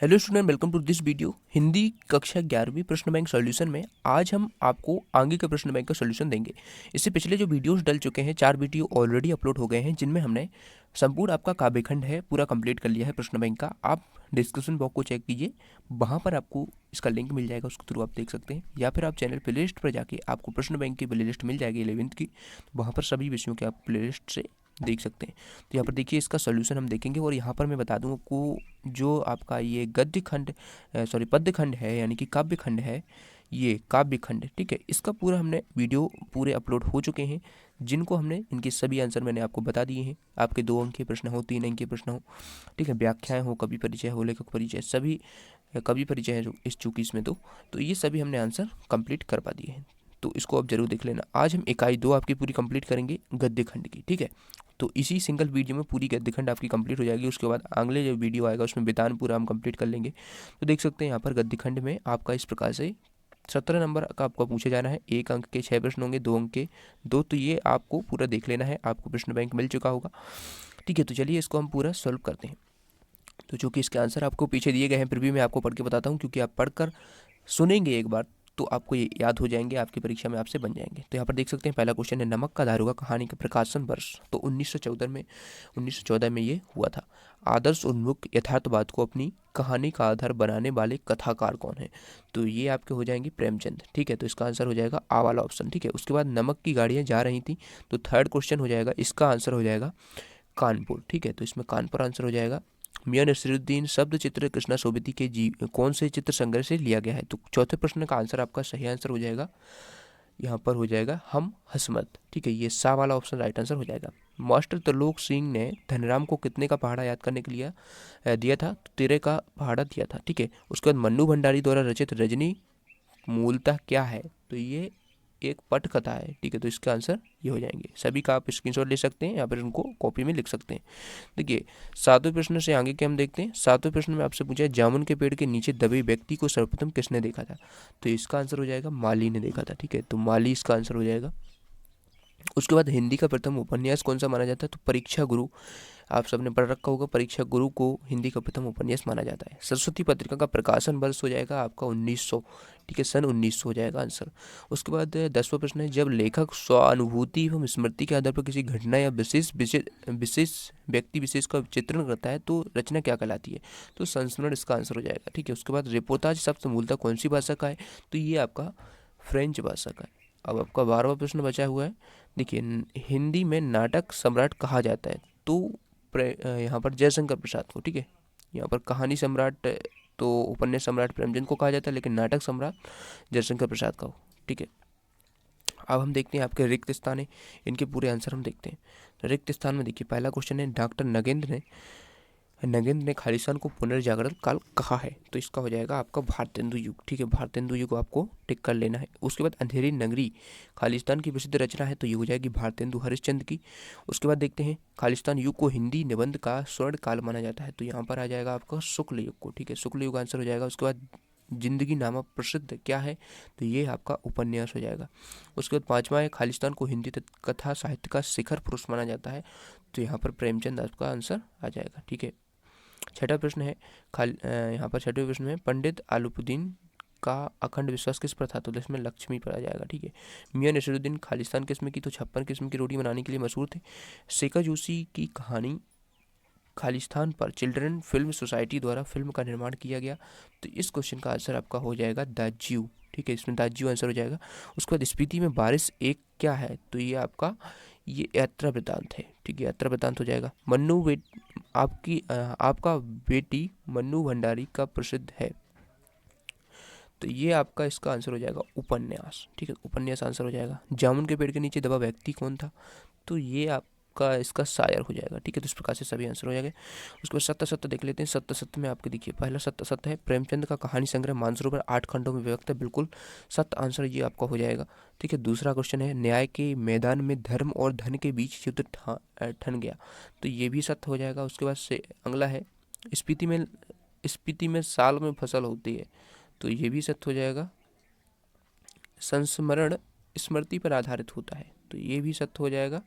Hello student, welcome to this video. Hindi कक्षा 11वीं प्रश्न बैंक सॉल्यूशन में आज हम आपको आगे के प्रश्न बैंक का सॉल्यूशन देंगे। इससे पिछले जो वीडियोस डल चुके हैं, 4 वीडियो ऑलरेडी अपलोड हो गए हैं, जिनमें हमने संपूर्ण आपका काव्यखंड है पूरा कंप्लीट कर लिया है प्रश्न बैंक का। आप डिस्क्रिप्शन बॉक्स को चेक कीजिए, वहाँ पर आपको इसका लिंक मिल जाएगा, उसके थ्रू आप देख सकते हैं, या फिर आप चैनल प्ले लिस्ट पर जाके आपको प्रश्न बैंक की प्ले लिस्ट मिल जाएगी 11th की, तो वहाँ पर सभी विषयों के आप प्ले लिस्ट से देख सकते हैं। तो यहाँ पर देखिए इसका सोल्यूशन हम देखेंगे, और यहाँ पर मैं बता दूँ आपको जो आपका ये गद्य खंड पद्य खंड है, यानी कि काव्य खंड है, ये काव्य खंड, ठीक है, इसका पूरा हमने वीडियो पूरे अपलोड हो चुके हैं, जिनको हमने इनके सभी आंसर मैंने आपको बता दिए हैं। आपके 2 अंक के प्रश्न हो, 3 अंक के प्रश्न हो, ठीक है, व्याख्याएं हो, कवि परिचय हो, लेखक परिचय, सभी कवि परिचय है जो इस चूंकि इसमें तो ये सभी हमने आंसर कंप्लीट करवा दिए हैं। तो इसको आप जरूर देख लेना। आज हम इकाई 2 आपकी पूरी कंप्लीट करेंगे गद्य खंड की, ठीक है। तो इसी सिंगल वीडियो में पूरी गद्य खंड आपकी कंप्लीट हो जाएगी। उसके बाद अगले जो वीडियो आएगा उसमें विधान पूरा हम कंप्लीट कर लेंगे। तो देख सकते हैं यहाँ पर गद्य खंड में आपका इस प्रकार से 17 नंबर का आपको पूछे जाना है। 1 अंक के 6 प्रश्न होंगे, 2 अंक के 2। तो ये आपको पूरा देख लेना है, आपको प्रश्न बैंक मिल चुका होगा, ठीक है। तो चलिए इसको हम पूरा सॉल्व करते हैं। तो चूंकि इसके आंसर आपको पीछे दिए गए हैं, फिर भी मैं आपको पढ़ के बताता हूँ, क्योंकि आप पढ़कर सुनेंगे एक बार तो आपको ये याद हो जाएंगे, आपकी परीक्षा में आपसे बन जाएंगे। तो यहाँ पर देख सकते हैं पहला क्वेश्चन है, नमक का दारोगा कहानी का प्रकाशन वर्ष। तो 1914 में ये हुआ था। आदर्श उन्मुख यथार्थवाद को अपनी कहानी का आधार बनाने वाले कथाकार कौन है? तो ये आपके हो जाएंगे प्रेमचंद, ठीक है। तो इसका आंसर हो जाएगा आ वाला ऑप्शन, ठीक है। उसके बाद नमक की गाड़ियाँ जा रही थी, तो थर्ड क्वेश्चन हो जाएगा, इसका आंसर हो जाएगा कानपुर, ठीक है। तो इसमें कानपुर आंसर हो जाएगा। मियां नसीरुद्दीन शब्द चित्र कृष्णा सोबती के कौन से चित्र संग्रह से लिया गया है? तो चौथे प्रश्न का आंसर आपका सही आंसर हो जाएगा, यहाँ पर हो जाएगा हम हसमत, ठीक है। ये सा वाला ऑप्शन राइट आंसर हो जाएगा। मास्टर त्रिलोक सिंह ने धनराम को कितने का पहाड़ा याद करने के लिए दिया था? तो 13 का पहाड़ा दिया था, ठीक है। उसके बाद मन्नू भंडारी द्वारा रचित रजनी मूलतः क्या है? तो ये एक पटकथा है, ठीक है। तो इसका आंसर ये हो जाएंगे। सभी का आप स्क्रीनशॉट ले सकते हैं, या फिर उनको कॉपी में लिख सकते हैं। देखिए 7वें प्रश्न से आगे के हम देखते हैं। 7वें प्रश्न में आपसे पूछा है, जामुन के पेड़ के नीचे दबे व्यक्ति को सर्वप्रथम किसने देखा था? तो इसका आंसर हो जाएगा माली ने देखा था, ठीक है। तो माली इसका आंसर हो जाएगा। उसके बाद हिंदी का प्रथम उपन्यास कौन सा माना जाता है? तो परीक्षा गुरु, आप सबने पढ़ रखा होगा, परीक्षा गुरु को हिंदी का प्रथम उपन्यास माना जाता है। सरस्वती पत्रिका का प्रकाशन वर्ष हो जाएगा आपका 1900, ठीक है, सन 1900 हो जाएगा आंसर। उसके बाद 10वां प्रश्न है, जब लेखक स्वानुभूति एवं स्मृति के आधार पर किसी घटना या विशेष व्यक्ति विशेष का चित्रण करता है, तो रचना क्या कहलाती है? तो संस्मरण इसका आंसर हो जाएगा, ठीक है। उसके बाद रिपोर्टाज शब्द मूलतः कौन सी भाषा का है? तो ये आपका फ्रेंच भाषा का है। अब आपका 12वां प्रश्न बचा हुआ है। देखिए हिंदी में नाटक सम्राट कहा जाता है, तो यहाँ पर जयशंकर प्रसाद को, ठीक है। यहाँ पर कहानी सम्राट तो उपन्यास सम्राट प्रेमचंद को कहा जाता है, लेकिन नाटक सम्राट जयशंकर प्रसाद का हो, ठीक है। अब हम देखते हैं आपके रिक्त स्थान है, इनके पूरे आंसर हम देखते हैं। रिक्त स्थान में देखिए पहला क्वेश्चन है, डॉक्टर नगेंद्र ने खालिस्तान को पुनर्जागरण काल कहा है? तो इसका हो जाएगा आपका भारतेंदु युग, ठीक है। भारतेंदु युग आपको टिक कर लेना है। उसके बाद अंधेरी नगरी खालिस्तान की प्रसिद्ध रचना है, तो ये हो जाएगी भारतेंदु हरिश्चंद्र की। उसके बाद देखते हैं, खालिस्तान युग को हिंदी निबंध का स्वर्ण काल माना जाता है, तो यहाँ पर आ जाएगा आपका शुक्ल युग को, ठीक है। शुक्ल युग आंसर हो जाएगा। उसके बाद जिंदगी नामा प्रसिद्ध क्या है? तो ये आपका उपन्यास हो जाएगा। उसके बाद 5वां है, खालिस्तान को हिंदी कथा साहित्य का शिखर पुरुष माना जाता है, तो यहाँ पर प्रेमचंद आपका आंसर आ जाएगा, ठीक है। छठा प्रश्न है, यहाँ पर छठवें प्रश्न में पंडित आलूपुद्दीन का अखंड विश्वास किस पर था? तो इसमें लक्ष्मी पर आ जाएगा, ठीक है। मियां नसीरुद्दीन खालिस्तान किस्म की तो 56 किस्म की रोटी बनाने के लिए मशहूर थे। शेखा जोशी की कहानी खालिस्तान पर चिल्ड्रन फिल्म सोसाइटी द्वारा फिल्म का निर्माण किया गया, तो इस क्वेश्चन का आंसर आपका हो जाएगा दाज्यू, ठीक है। इसमें दाज्यू आंसर हो जाएगा। उसके बाद स्पीति में बारिश एक क्या है? तो ये आपका ये यात्रा वृतांत है, ठीक है, यात्रा वृतांत हो जाएगा। आपका बेटी मन्नू भंडारी का प्रसिद्ध है, तो ये आपका इसका आंसर हो जाएगा उपन्यास, ठीक है, उपन्यास आंसर हो जाएगा। जामुन के पेड़ के नीचे दबा व्यक्ति कौन था? तो ये आपका इसका शायर हो जाएगा, ठीक है। तो इस प्रकार से सभी आंसर हो जाएंगे। उसके बाद सत्य सत्य देख लेते हैं। सत्य सत्य में आपके देखिए पहला सत्य सत्य है, प्रेमचंद का कहानी संग्रह मानसरोवर 8 खंडों में विभक्त है, बिल्कुल सत्य आंसर ये आपका हो जाएगा, ठीक है। दूसरा क्वेश्चन है, न्याय के मैदान में धर्म और धन के बीच युद्ध ठन गया, तो ये भी सत्य हो जाएगा। उसके बाद से अगला है, स्पीति में साल में फसल होती है, तो ये भी सत्य हो जाएगा। संस्मरण स्मृति पर आधारित होता है, तो ये भी सत्य हो जाएगा,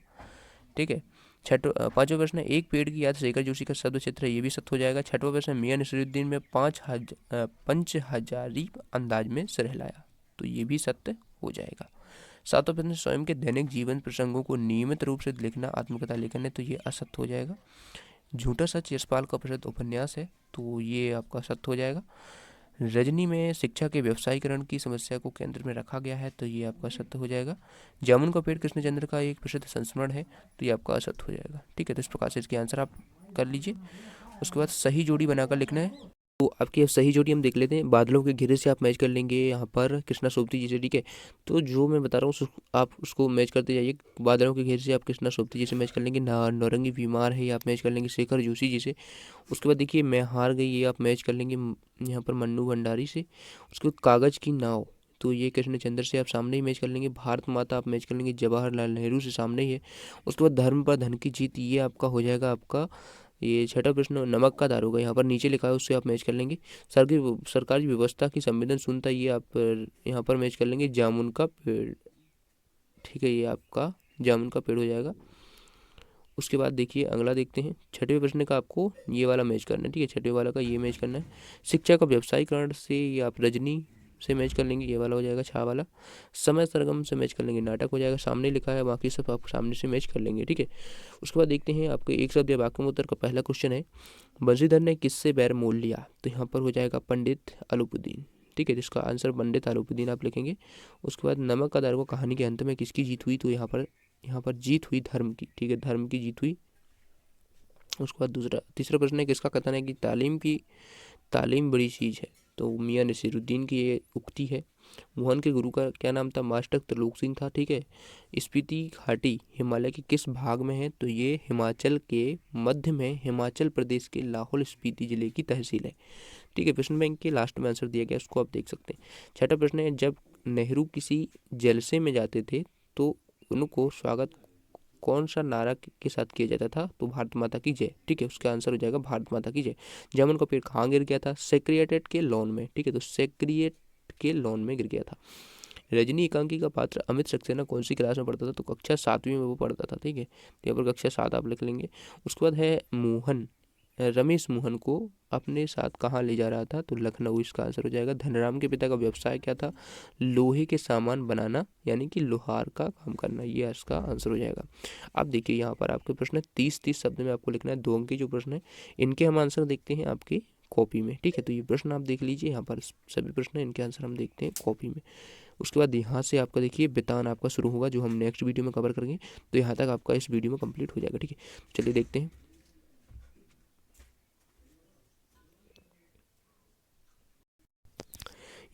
ठीक है। पांचवा प्रश्न है, एक पेड़ की याद शेखर जोशी का शब्द क्षेत्र है, ये भी सत्य हो जाएगा। छठवां प्रश्न, मियां नसीरुद्दीन में पंच हजारी अंदाज में सहलाया, तो ये भी सत्य हो जाएगा। सातवां प्रश्न, स्वयं के दैनिक जीवन प्रसंगों को नियमित रूप से लिखना आत्मकथा लेखन है, तो ये असत्य हो जाएगा। झूठा सच यशपाल का प्रसिद्ध उपन्यास है, तो ये आपका सत्य हो जाएगा। रजनी में शिक्षा के व्यवसायीकरण की समस्या को केंद्र में रखा गया है, तो ये आपका सत्य हो जाएगा। जामुन का पेड़ कृष्णचंद्र का एक प्रसिद्ध संस्मरण है, तो ये आपका असत्य हो जाएगा। ठीक है, तो इस प्रकार से इसके आंसर आप कर लीजिए। उसके बाद सही जोड़ी बनाकर लिखना है, तो आपकी सही जोड़ी हम देख लेते हैं। बादलों के घेरे से आप मैच कर लेंगे यहाँ पर कृष्णा सोबती जी से, ठीक है। तो जो मैं बता रहा हूँ आप उसको मैच करते जाइए। बादलों के घेरे से आप कृष्णा सोबती जी से मैच कर लेंगे। नौरंगी बीमार है, ये आप मैच कर लेंगे शेखर जोशी जी से। उसके बाद देखिए मैं हार गई, ये आप मैच कर लेंगे यहाँ पर मन्नू भंडारी से। उसके बाद कागज़ की नाव, तो ये कृष्णचंद्र से आप सामने ही मैच कर लेंगे। भारत माता आप मैच कर लेंगे जवाहरलाल नेहरू से, सामने ही है। उसके बाद धर्म पर धन की जीत, ये आपका हो जाएगा आपका ये छठा प्रश्न। नमक का दारोगा यहाँ पर नीचे लिखा है, उससे आप मैच कर लेंगे। सरकारी व्यवस्था की संवेदन सुनता, ये आप यहाँ पर मैच कर लेंगे जामुन का पेड़, ठीक है, ये आपका जामुन का पेड़ हो जाएगा। उसके बाद देखिए अगला देखते हैं। छठवें प्रश्न का आपको ये वाला मैच करना है, ठीक है, छठवें वाला का ये मैच करना है। शिक्षा का व्यवसायीकरण से ये आप रजनी से मैच कर लेंगे, ये वाला हो जाएगा छा वाला। समय सरगम से मैच कर लेंगे, नाटक हो जाएगा, सामने लिखा है, बाकी सब आप सामने से मैच कर लेंगे, ठीक है। उसके बाद देखते हैं आपके एक शब्द या वाक्य में उत्तर का पहला क्वेश्चन है, बंशीधर ने किससे बैर मोल लिया, तो यहाँ पर हो जाएगा पंडित अलूपुद्दीन, ठीक है, जिसका आंसर पंडित अलूपुद्दीन आप लिखेंगे। उसके बाद नमक का दारोगा कहानी के अंत में किसकी जीत हुई, तो यहाँ पर जीत हुई धर्म की, ठीक है, धर्म की जीत हुई। उसके बाद तीसरा प्रश्न है, किसका कथन है कि तालीम बड़ी चीज़ है, तो मियां नसीरुद्दीन की ये उक्ति है। मोहन के गुरु का क्या नाम था, मास्टर त्रिलोक सिंह था, ठीक है। स्पीति घाटी हिमालय के किस भाग में है, तो ये हिमाचल के मध्य में हिमाचल प्रदेश के लाहौल स्पीति जिले की तहसील है, ठीक है। प्रश्न बैंक के लास्ट में आंसर दिया गया, उसको आप देख सकते हैं। छठा प्रश्न है, जब नेहरू किसी जलसे में जाते थे तो उनको स्वागत कौन सा नारा के साथ किया जाता था, तो भारत माता की जय, ठीक है, उसका आंसर हो जाएगा भारत माता की जय। जामुन का पेड़ कहाँ गिर गया था, सेक्रेटेरिएट के लॉन में, ठीक है, तो सेक्रेटेरिएट के लॉन में गिर गया था। रजनी एकांकी का पात्र अमित सक्सेना कौन सी क्लास में पढ़ता था, तो कक्षा 7वीं में वो पढ़ता था, ठीक है, तो यहाँ पर कक्षा 7 आप लिख लेंगे। उसके बाद है रमेश मोहन को अपने साथ कहाँ ले जा रहा था, तो लखनऊ, इसका आंसर हो जाएगा। धनराम के पिता का व्यवसाय क्या था, लोहे के सामान बनाना, यानी कि लोहार का काम करना, ये इसका आंसर हो जाएगा। आप देखिए यहाँ पर आपके प्रश्न 30 शब्द में आपको लिखना है। 2 अंक के जो प्रश्न है इनके हम आंसर देखते हैं आपकी कॉपी में, ठीक है, तो ये प्रश्न आप देख लीजिए, यहाँ पर सभी प्रश्न है, इनके आंसर हम देखते हैं कॉपी में। उसके बाद यहाँ से आपका देखिए बितान आपका शुरू होगा, जो हम नेक्स्ट वीडियो में कवर करेंगे, तो यहाँ तक आपका इस वीडियो में कंप्लीट हो जाएगा, ठीक है। चलिए देखते हैं।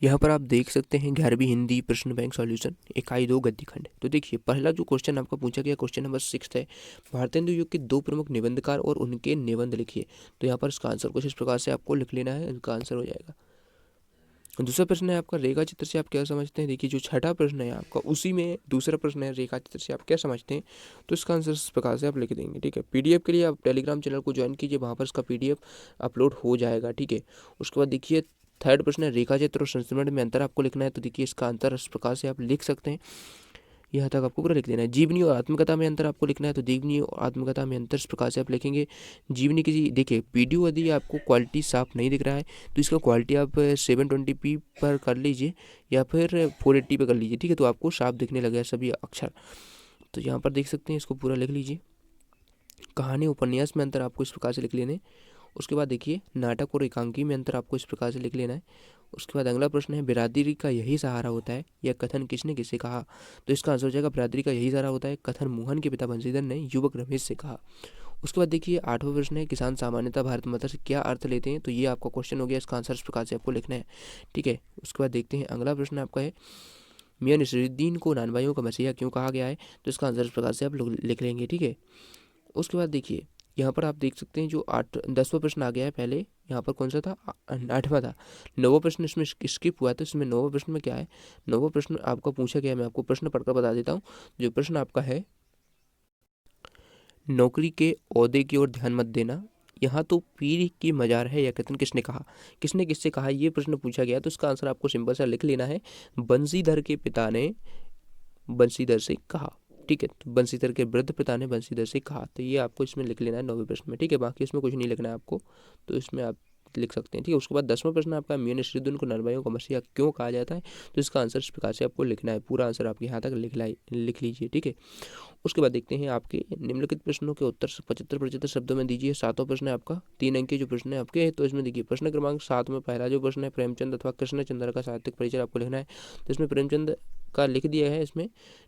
यहाँ पर आप देख सकते हैं 11वीं हिंदी प्रश्न बैंक सॉल्यूशन इकाई 2 गद्यखंड। तो देखिए पहला जो क्वेश्चन आपका पूछा गया, क्वेश्चन नंबर 6 है, भारतेंदु युग के 2 प्रमुख निबंधकार और उनके निबंध लिखिए। तो यहाँ पर इसका आंसर कुछ इस प्रकार से आपको लिख लेना है, इनका आंसर हो जाएगा। दूसरा प्रश्न है आपका, रेखा चित्र से आप क्या समझते हैं। देखिए जो छठा प्रश्न है आपका, उसी में दूसरा प्रश्न है, रेखा चित्र से आप क्या समझते हैं, तो इसका आंसर इस प्रकार से आप लिख देंगे, ठीक है। पीडीएफ के लिए आप टेलीग्राम चैनल को ज्वाइन कीजिए, वहाँ पर इसका पीडीएफ अपलोड हो जाएगा, ठीक है। उसके बाद देखिए थर्ड प्रश्न है, रेखा चित्र और संस्मरण में अंतर आपको लिखना है, तो देखिए इसका अंतर इस प्रकार से आप लिख सकते हैं, यहाँ तक आपको पूरा लिख देना है। जीवनी और आत्मकथा में अंतर आपको लिखना है, तो जीवनी और आत्मकथा में अंतर इस प्रकार से आप लिखेंगे। जीवनी की देखिए वीडियो यदि आपको क्वालिटी साफ नहीं दिख रहा है, तो इसका क्वालिटी आप 720p पर कर लीजिए या फिर 480 पर कर लीजिए, ठीक है, तो आपको साफ दिखने लगे सभी अक्षर। तो यहाँ पर देख सकते हैं, इसको पूरा लिख लीजिए। कहानी उपन्यास में अंतर आपको इस प्रकार से लिख लेने। उसके बाद देखिए नाटक और एकांकी में अंतर आपको इस प्रकार से लिख लेना है। उसके बाद अगला प्रश्न है, बिरादरी का यही सहारा होता है, यह कथन किसने किससे कहा, तो इसका आंसर हो जाएगा बिरादरी का यही सहारा होता है, कथन मोहन के पिता बंशीधर ने युवक रमेश से कहा। उसके बाद देखिए 8वां प्रश्न है, किसान सामान्यतः भारत माता से क्या अर्थ लेते हैं, तो ये आपका क्वेश्चन हो गया, इसका आंसर इस प्रकार से आपको लिखना है, ठीक है। उसके बाद देखते हैं अगला प्रश्न आपका है, मियां नसीरुद्दीन को नानभाइयों का मसीहा क्यों कहा गया है, तो इसका आंसर इस प्रकार से आप लिख लेंगे, ठीक है। उसके बाद देखिए यहाँ पर आप देख सकते हैं जो 10वां प्रश्न आ गया है, पहले यहाँ पर कौन सा था, 8वां था। 9वां प्रश्न इसमें स्किप हुआ था, इसमें 9वां प्रश्न में क्या है, 9वां प्रश्न आपका पूछा गया है, मैं आपको प्रश्न पढ़कर बता देता हूँ। जो प्रश्न आपका है, नौकरी के ओहदे की ओर ध्यान मत देना, यहाँ तो पीर की मजार है, यह कथन किसने कहा, किसने किससे कहा, ये प्रश्न पूछा गया। तो इसका आंसर आपको सिंपल सा लिख लेना है, बंशीधर के पिता ने बंशीधर से कहा, ठीक है। तो बंशीधर के वृद्ध पिता ने बंशीधर से कहा, तो ये आपको इसमें लिख लेना है 9वें प्रश्न में, ठीक है। बाकी इसमें कुछ नहीं लिखना है आपको, तो इसमें आप लिख सकते हैं, ठीक है। उसके बाद 10वां प्रश्न आपका मियां नसीरुद्दीन को नरवाइयों का मसीहा क्यों कहा जाता है, तो इसका आंसर इस प्रकार से आपको लिखना है। पूरा आंसर आपके यहाँ तक लिख लीजिए, ठीक है। उसके बाद देखते हैं आपके निम्नलिखित प्रश्नों के उत्तर 75% शब्दों में दीजिए। 7वां प्रश्न है आपका 3 अंक के जो प्रश्न है आपके, तो इसमें देखिए प्रश्न क्रमांक 7 में पहला जो प्रश्न है, प्रेमचंद अथवा कृष्णचंद्र का साहित्यिक परिचय आपको लिखना है। तो इसमें प्रेमचंद का लिख दिया है इसमें,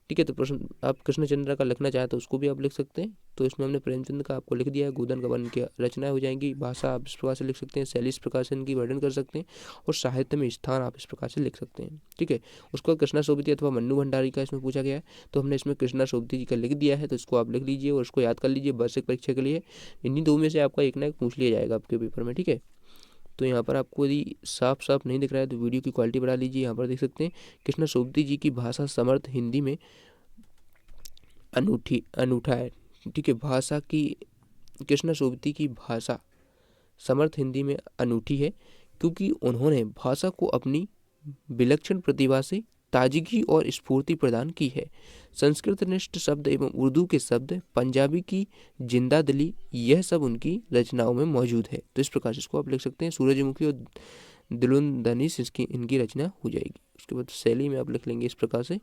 ठीक है। तो प्रश्न आप कृष्णचंद्र का लिखना चाहें तो उसको भी आप लिख सकते हैं। तो इसमें हमने प्रेमचंद का आपको लिख दिया है। गोदन गबन की रचनाएं हो जाएंगी। भाषा आप इस प्रकार से लिख सकते हैं, शैली इस प्रकार से इनकी वर्णन कर सकते हैं, और साहित्य में स्थान आप इस प्रकार से लिख सकते हैं, ठीक है। उसको कृष्णा सोबती अथवा मन्नू भंडारी का इसमें पूछा गया है, तो हमने इसमें कृष्णा सोबती जी का लिख दिया है। तो इसको आप लिख लीजिए और इसको याद कर लीजिए वार्षिक परीक्षा के लिए। इन्हीं दो में से आपका एक ना एक पूछ लिया जाएगा आपके पेपर में, ठीक है। तो यहाँ पर आपको यदि साफ साफ नहीं दिख रहा है तो वीडियो की क्वालिटी बढ़ा लीजिए। यहाँ पर देख सकते हैं कृष्णा सोबती जी की भाषा समर्थ हिंदी में अनूठा है, ठीक है। भाषा की कृष्णा सोबती की भाषा समर्थ हिंदी में अनूठी है, क्योंकि उन्होंने भाषा को अपनी विलक्षण प्रतिभा से ताजगी और स्फूर्ति प्रदान की है। संस्कृतनिष्ठ शब्द एवं उर्दू के शब्द, पंजाबी की जिंदा दिली, यह सब उनकी रचनाओं में मौजूद है। तो इस प्रकार से इसको आप लिख सकते हैं। सूरजमुखी और दिलुनदनिस इनकी रचना हो जाएगी। उसके बाद शैली में आप लिख लेंगे इस प्रकार से।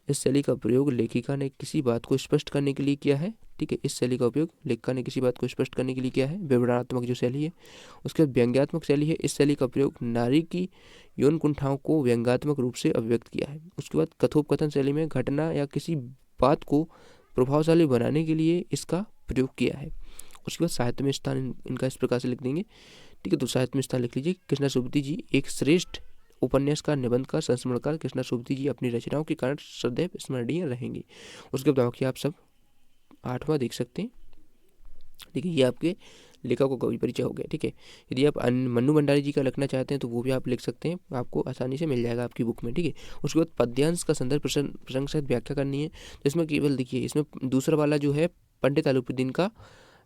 इस शैली का प्रयोग लेखिका ने किसी बात को स्पष्ट करने के लिए किया है, ठीक है। इस शैली का उपयोग लेखिका ने किसी बात को स्पष्ट करने के लिए किया है। विवरणात्मक जो शैली है। उसके बाद व्यंग्यात्मक शैली है। इस शैली का प्रयोग नारी की यौन कुंठाओं को व्यंग्यात्मक रूप से अभिव्यक्त किया है। उसके बाद कथोपकथन शैली में घटना या किसी बात को प्रभावशाली बनाने के लिए इसका प्रयोग किया है। उसके बाद साहित्य में स्थान इनका इस प्रकार से लिख देंगे, ठीक है। तो साहित्य में स्थान लिख लीजिए। कृष्णा सोबती जी एक श्रेष्ठ उपन्यासकार, निबंधकार, संस्मरणकार कृष्णा सोबती जी अपनी रचनाओं के कारण सदैव स्मरणीय रहेंगे। उसके बाद बाकी आप सब 8वां देख सकते हैं, ठीक है। ये आपके लेखकों का भी परिचय हो गया, ठीक है। यदि आप मन्नू भंडारी जी का लिखना चाहते हैं तो वो भी आप लिख सकते हैं, आपको आसानी से मिल जाएगा आपकी बुक में, ठीक है। उसके बाद पद्यांश का संदर्भ प्रसंग सहित व्याख्या करनी है। तो इसमें केवल देखिए, इसमें दूसरा वाला जो है पंडित अलाउद्दीन का,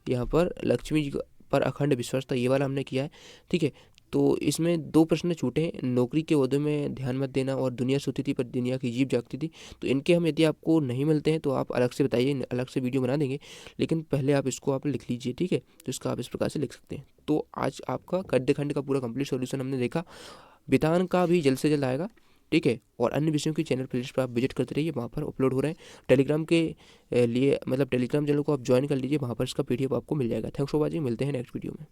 यहाँ पर लक्ष्मी जी पर अखंड विश्वास था, ये वाला हमने किया है, ठीक है। तो इसमें 2 प्रश्न छूटे हैं, नौकरी के ओहदे में ध्यान मत देना और दुनिया सोती थी पर दुनिया की जीभ जागती थी। तो इनके हम यदि आपको नहीं मिलते हैं तो आप अलग से बताइए, अलग से वीडियो बना देंगे, लेकिन पहले आप इसको आप लिख लीजिए, ठीक है। तो इसका आप इस प्रकार से लिख सकते हैं। तो आज आपका गद्य खंड का पूरा कंप्लीट सॉल्यूशन हमने देखा। विधान का भी जल्द से जल्द आएगा, ठीक है। और अन्य विषयों की चैनल प्लेलिस्ट पर आप विजिट करते रहिए, वहाँ पर अपलोड हो रहे हैं। टेलीग्राम के लिए मतलब टेलीग्राम चैनल को आप ज्वाइन कर लीजिए, वहाँ पर इसका PDF आपको मिल जाएगा। थैंक्स फॉर वॉचिंग, मिलते हैं नेक्स्ट वीडियो में।